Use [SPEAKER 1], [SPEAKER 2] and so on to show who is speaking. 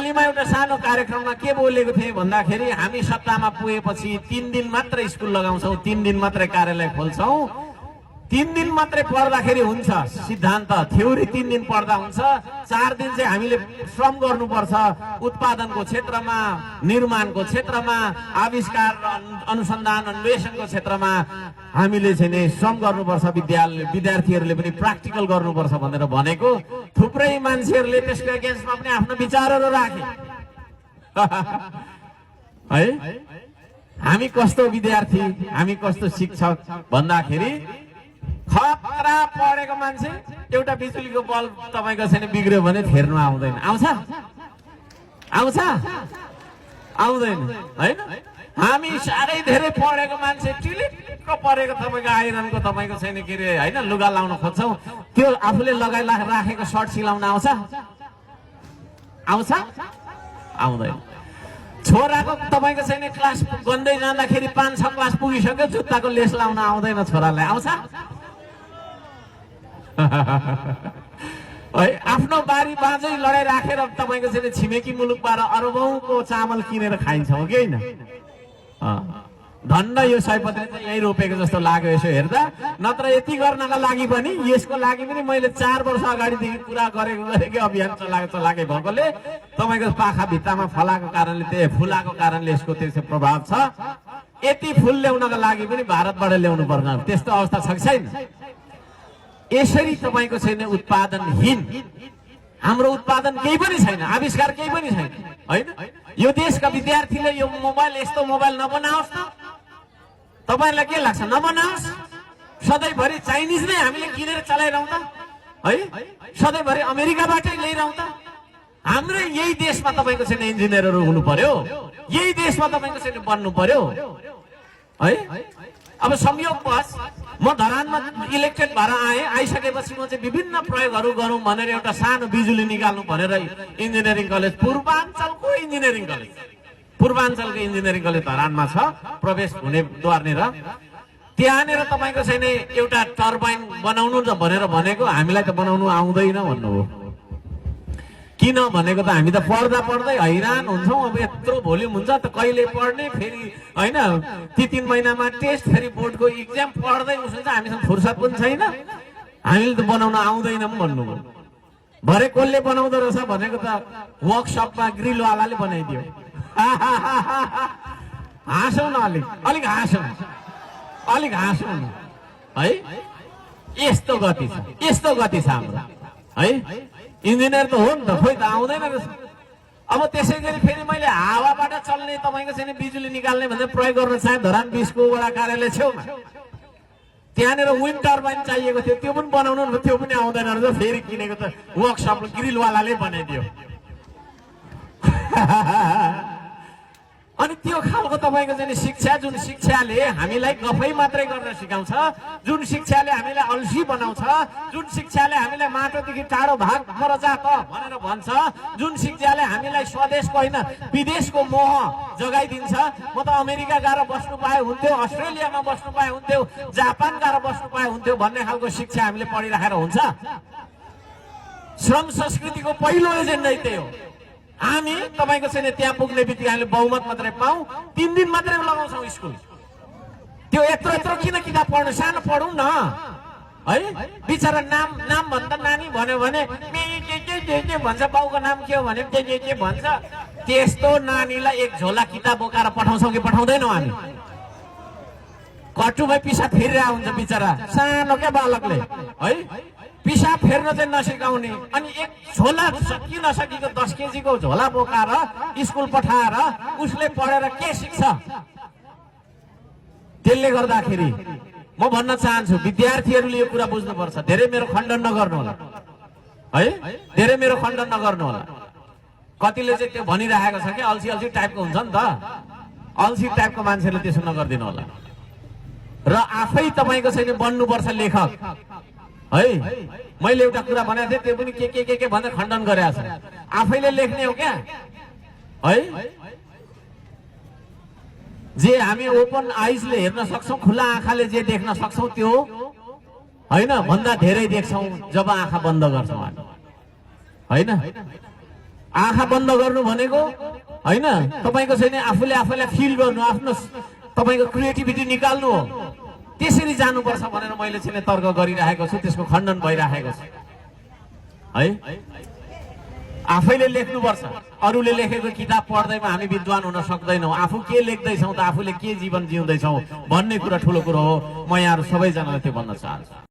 [SPEAKER 1] कर्णालीमा एउटा सानो कार्यक्रममा के बोलेको थिएँ भन्दाखेरि हामी सत्तामा पुगेपछि 3 दिन मात्र स्कुल लगाउँछौँ, 3 दिन मात्रै कार्यालय खोल्छौँ, 3 दिन मात्रै पढ्दाखेरि हुन्छ, सिद्धान्त थ्योरी 3 दिन पढ्दा हुन्छ, 4 दिन चाहिँ हामीले श्रम गर्नुपर्छ। उत्पादनको क्षेत्रमा, निर्माणको क्षेत्रमा, आविष्कार अनुसन्धान अन्वेषणको क्षेत्रमा हामीले चाहिँ नि श्रम गर्नुपर्छ। विद्यार्थीहरूले पनि प्र्याक्टिकल गर्नुपर्छ भनेर भनेको। थुप्रै मान्छेहरूले त्यसको एगेन्स्टमा पनि आफ्नो विचारहरू राखे है। हामी कस्तो विद्यार्थी, हामी कस्तो शिक्षक भन्दाखेरि खतरा पढेको मान्छे एउटा बिजुलीको बल्ब तपाईको छैन बिग्रियो भने फेर्नु आउँदैन। आउँछ आउँछ आउँदैन हैन। हामी साह्रै धेरै पढेको मान्छे टिलिक्क परेको तपाईको आइरनको तपाईको छैन के रे हैन लुगा लाउन खोज्छौं, त्यो आफूले लगाइ राखेको सर्ट सिलाउन आउँछ आउँछ आउँदैन। छोराको तपाईको छैन क्लास गन्दै जाँदाखेरि 5-6 क्लास पुगिसक्यो, जुत्ताको लेस लाउन आउँदैन छोरालाई, आउँछ आफ्नो बारी बाँझै लडाइ राखेर तपाईको चाहिँ छिमेकी मुलुकबाट अरबौंको चामल किनेर खाइन्छ हो कि होइन? धन्न यो सयपत्री त यही रोपेको जस्तो लाग्यो यसो हेर्दा। नत्र यति गर्नका लागि पनि, यसको लागि पनि मैले 4 वर्ष अगाडिदेखि पुरा गरेको अभियान चलाएकै भएकोले तपाईको पाखा भित्तामा फलाको कारणले, त्यही फुलाको कारणले यसको त्यसो प्रभाव छ। यति फुल ल्याउनका लागि पनि भारतबाट ल्याउनु पर्छ, त्यस्तो अवस्था छ कि छैन? यसरी तपाईको छैन उत्पादनहीन, हाम्रो उत्पादन केही पनि छैन, आविष्कार केही पनि छैन हैन। यो देशका विद्यार्थीले यो मोबाइल यस्तो मोबाइल नबनाओस् न, तपाईलाई के लाग्छ? नबनाओस्। सधैँभरि चाइनिज नै हामीले किनेर चलाइरहँ त है, सधैँभरि अमेरिकाबाटै ल्याइरहँ त। हाम्रो यही देशमा तपाईको छैन इन्जिनियरहरू हुनु पर्यो, यही देशमा तपाईको छैन बन्नु पर्यो है। अब संयोगवश म धरानमा इलेक्टेड भएर आइसकेपछि म चाहिँ विभिन्न प्रयोगहरू गरौँ भनेर एउटा सानो बिजुली निकाल्नु भनेर इन्जिनियरिङ कलेज, पूर्वाञ्चलको इन्जिनियरिङ कलेज, पूर्वाञ्चलको इन्जिनियरिङ कलेज धरानमा छ, प्रवेश हुने द्वारनिर। त्यहाँनिर तपाईको छैन एउटा टर्बाइन बनाउनु भनेर भनेको, हामीलाई त बनाउनु आउँदैन भन्नुभयो। किन भनेको त हामी त पढ्दा पढ्दै हैरान हुन्छौँ। अब यत्रो भोल्युम हुन्छ त कहिले पढ्ने, फेरि होइन 3 महिनामा टेस्ट, फेरि बोर्डको इक्जाम, पढ्दै उसले हामीसँग फुर्सद पनि छैन, हामीले त बनाउन आउँदैन भन्नुभयो। भरे कसले बनाउँदो रहेछ भनेको त वर्कसपमा ग्रिलवालाले बनाइदियो। हाँसौँ न, अलिक हाँसौँ, अलिक हाँसौँ न है। यस्तो गति छ, यस्तो गति छ हाम्रो है। इन्जिनियर त हो नि त, खोइ त आउँदैन रहेछ। अब त्यसै गरी फेरि मैले हावाबाट चल्ने तपाईको चाहिँ बिजुली निकाल्ने भनेर प्रयोग गर्न चाहे धरान 20 को वडा कार्यालय छेउमा, त्यहाँनिर विन्ड टर्बाइन चाहिएको थियो, त्यो पनि बनाउनु, त्यो पनि आउँदैन रहेछ। फेरि किनेको त वर्कसप ग्रिलवालाले बनाइदियो। अनि त्यो खालको तपाईको चाहिँ शिक्षा, जुन शिक्षाले हामीलाई गफै मात्रै गर्न सिकाउँछ, जुन शिक्षाले हामीलाई अल्छी बनाउँछ, जुन शिक्षाले हामीलाई माटोदेखि टाढो भाग मरजा त भनेर भन्छ, जुन शिक्षाले हामीलाई स्वदेशको होइन विदेशको मोह जगाइदिन्छ। म त अमेरिका गएर बस्नु पाए हुन्थ्यो, अस्ट्रेलियामा बस्नु पाए हुन्थ्यो, जापान गएर बस्नु पाए हुन्थ्यो भन्ने खालको शिक्षा हामीले पढिराखेर हुन्छ। श्रम संस्कृतिको पहिलो एजेन्डै त्यही हो। हामी तपाईको छैन त्यहाँ पुग्ने बित्तिकै हामीले बहुमत मात्रै पाऊँ, 3 दिन मात्रै लगाउँछौँ स्कुल। त्यो यत्रो किन किताब पढ्नु, सानो पढौँ न है। बिचरा नाम भन्दा नानी भन्यो भने भन्छ, बाउको नाम के हो भने के भन्छ। त्यस्तो नानीलाई एक झोला किताब बोकाएर पठाउँछौँ कि पठाउँदैनौँ हामी? कटुमै पिसा फेरिरहेको हुन्छ बिचरा, सानो क्या बालकले है। पिसा फेर्न चाहिँ नसिकाउने, अनि एक झोला सकि नसकेको 10 केजीको झोला बोकाएर स्कुल पठाएर उसले पढेर के सिक्छ? त्यसले गर्दाखेरि म भन्न चाहन्छु विद्यार्थीहरूले यो कुरा बुझ्नुपर्छ। धेरै मेरो खण्डन नगर्नु होला है, धेरै मेरो खण्डन नगर्नु होला। कतिले चाहिँ त्यो भनिरहेको छ कि अल्छी टाइपको हुन्छ नि त, अल्छी टाइपको मान्छेले त्यसो नगर्दिनु होला। र आफै तपाईको छैन बन्नुपर्छ लेखक है। मैले एउटा कुरा भनेको थिएँ, त्यो पनि के भनेर खण्डन गरेको छ। आफैले लेख्ने हो क्या है। जे हामी ओपन आइजले हेर्न सक्छौँ, खुला आँखाले जे देख्न सक्छौँ त्यो होइन भन्दा धेरै देख्छौँ जब आँखा बन्द गर्छौँ होइन। आँखा बन्द गर्नु भनेको होइन, तपाईँको चाहिँ आफूले आफैलाई फिल गर्नु, आफ्नो तपाईँको क्रिएटिभिटी निकाल्नु हो। त्यसरी जानुपर्छ भनेर मैले चाहिँ तर्क गरिरहेको छु, त्यसको खण्डन भइरहेको छ है। आफैले लेख्नुपर्छ, अरूले लेखेको किताब पढ्दैमा हामी विद्वान हुन सक्दैनौँ। आफू के लेख्दैछौँ त, आफूले के जीवन जिउँदैछौँ भन्ने कुरा ठुलो कुरो हो। म यहाँहरू सबैजनालाई त्यो भन्न चाहन्छु।